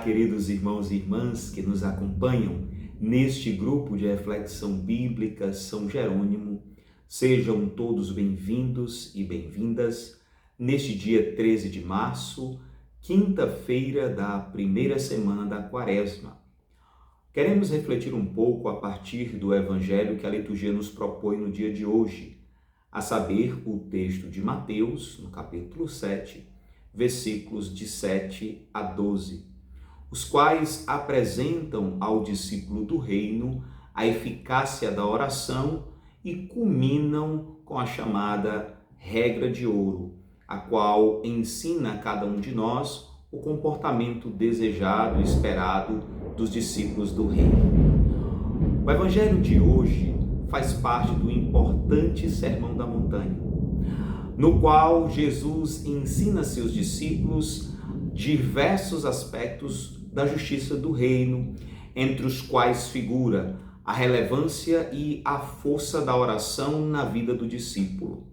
queridos irmãos e irmãs que nos acompanham neste grupo de reflexão bíblica São Jerônimo. Sejam todos bem-vindos e bem-vindas neste dia 13 de março, quinta-feira da primeira semana da Quaresma. Queremos refletir um pouco a partir do evangelho que a liturgia nos propõe no dia de hoje, a saber, o texto de Mateus, no capítulo 7, versículos de 7 a 12, os quais apresentam ao discípulo do reino a eficácia da oração e culminam com a chamada regra de ouro, a qual ensina a cada um de nós o comportamento desejado e esperado dos discípulos do reino. O evangelho de hoje faz parte do importante Sermão da Montanha, no qual Jesus ensina a seus discípulos diversos aspectos da justiça do reino, entre os quais figura a relevância e a força da oração na vida do discípulo.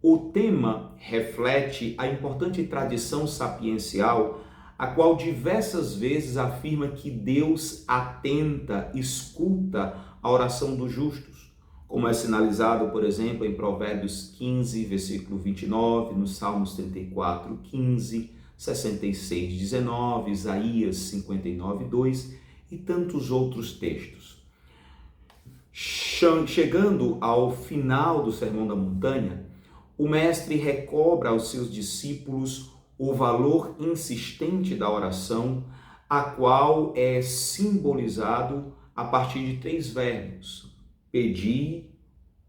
O tema reflete a importante tradição sapiencial, a qual diversas vezes afirma que Deus atenta, escuta a oração dos justos, como é sinalizado, por exemplo, em Provérbios 15, versículo 29, nos Salmos 34, 15, 66, 19, Isaías 59, 2 e tantos outros textos. Chegando ao final do Sermão da Montanha, o mestre recobra aos seus discípulos o valor insistente da oração, a qual é simbolizado a partir de 3 verbos: pedi,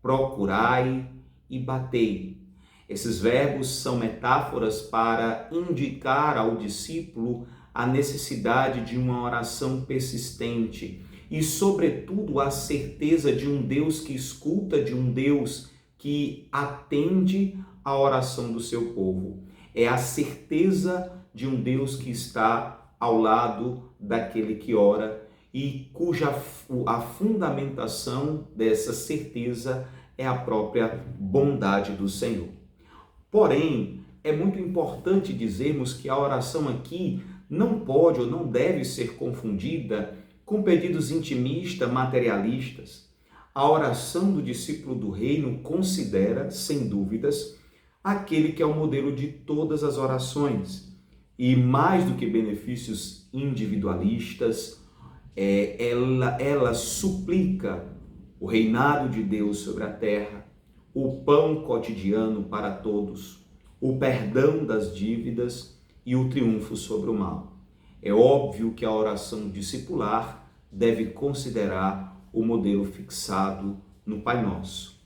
procurai e batei. Esses verbos são metáforas para indicar ao discípulo a necessidade de uma oração persistente e, sobretudo, a certeza de um Deus que escuta, de um Deus que atende à oração do seu povo. É a certeza de um Deus que está ao lado daquele que ora e cuja a fundamentação dessa certeza é a própria bondade do Senhor. Porém, é muito importante dizermos que a oração aqui não pode ou não deve ser confundida com pedidos intimistas, materialistas. A oração do discípulo do reino considera, sem dúvidas, aquele que é o modelo de todas as orações. E mais do que benefícios individualistas, ela suplica o reinado de Deus sobre a terra, o pão cotidiano para todos, o perdão das dívidas e o triunfo sobre o mal. É óbvio que a oração discipular deve considerar o modelo fixado no Pai Nosso.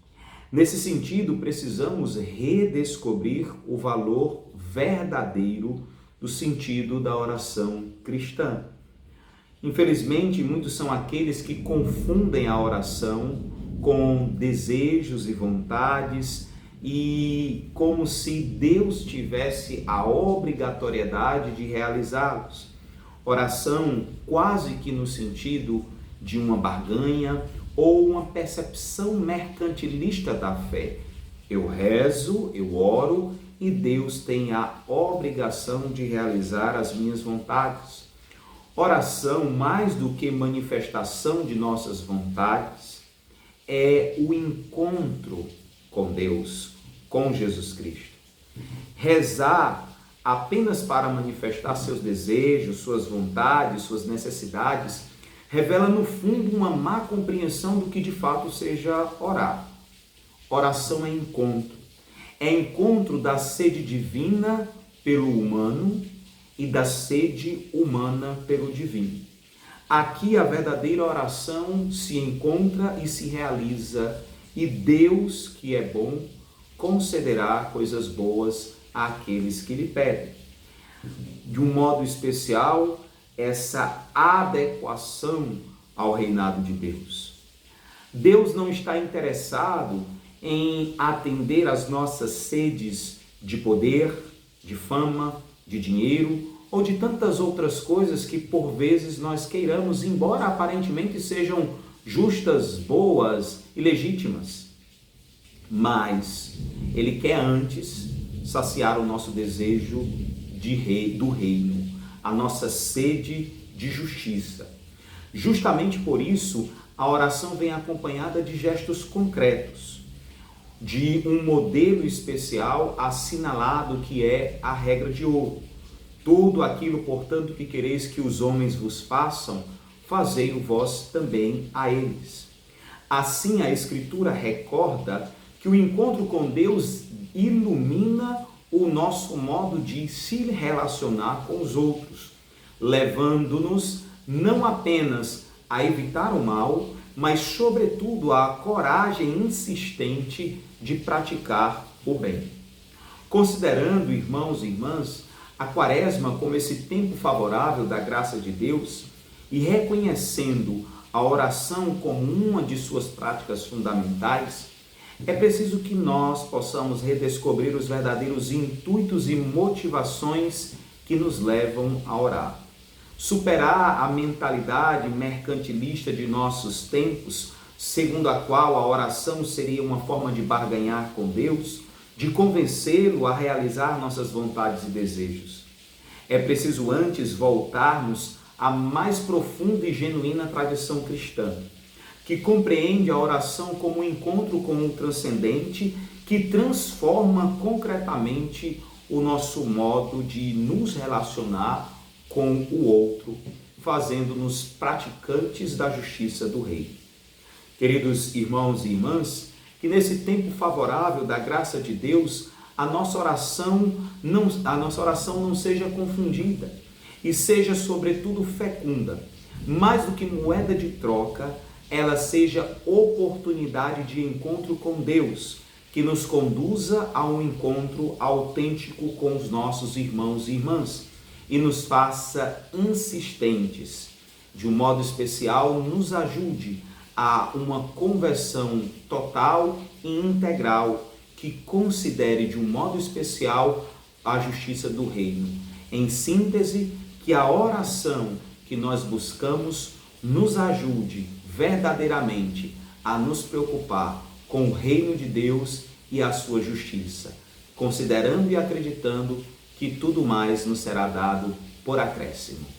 Nesse sentido, precisamos redescobrir o valor verdadeiro do sentido da oração cristã. Infelizmente, muitos são aqueles que confundem a oração com desejos e vontades e como se Deus tivesse a obrigatoriedade de realizá-los. Oração quase que no sentido de uma barganha ou uma percepção mercantilista da fé. Eu rezo, eu oro e Deus tem a obrigação de realizar as minhas vontades. Oração, mais do que manifestação de nossas vontades, é o encontro com Deus, com Jesus Cristo. Rezar apenas para manifestar seus desejos, suas vontades, suas necessidades, revela no fundo uma má compreensão do que de fato seja orar. Oração é encontro da sede divina pelo humano e da sede humana pelo divino. Aqui a verdadeira oração se encontra e se realiza, e Deus, que é bom, concederá coisas boas àqueles que lhe pedem. De um modo especial, essa adequação ao reinado de Deus. Deus não está interessado em atender às nossas sedes de poder, de fama, de dinheiro ou de tantas outras coisas que por vezes nós queiramos, embora aparentemente sejam justas, boas e legítimas. Mas Ele quer antes saciar o nosso desejo do reino, a nossa sede de justiça. Justamente por isso, a oração vem acompanhada de gestos concretos, de um modelo especial assinalado que é a regra de ouro. Tudo aquilo, portanto, que quereis que os homens vos façam, fazei-o vós também a eles. Assim, a Escritura recorda que o encontro com Deus ilumina o nosso modo de se relacionar com os outros, levando-nos não apenas a evitar o mal, mas sobretudo a coragem insistente de praticar o bem. Considerando, irmãos e irmãs, a Quaresma como esse tempo favorável da graça de Deus e reconhecendo a oração como uma de suas práticas fundamentais, é preciso que nós possamos redescobrir os verdadeiros intuitos e motivações que nos levam a orar. Superar a mentalidade mercantilista de nossos tempos, segundo a qual a oração seria uma forma de barganhar com Deus, de convencê-lo a realizar nossas vontades e desejos. É preciso antes voltarmos à mais profunda e genuína tradição cristã, que compreende a oração como um encontro com o transcendente que transforma concretamente o nosso modo de nos relacionar com o outro, fazendo-nos praticantes da justiça do Rei. Queridos irmãos e irmãs, que nesse tempo favorável da graça de Deus, a nossa oração não seja confundida e seja, sobretudo, fecunda. Mais do que moeda de troca, ela seja oportunidade de encontro com Deus, que nos conduza a um encontro autêntico com os nossos irmãos e irmãs e nos faça insistentes. De um modo especial, nos ajude a uma conversão total e integral que considere de um modo especial a justiça do reino. Em síntese, que a oração que nós buscamos nos ajude verdadeiramente a nos preocupar com o reino de Deus e a sua justiça, considerando e acreditando que tudo mais nos será dado por acréscimo.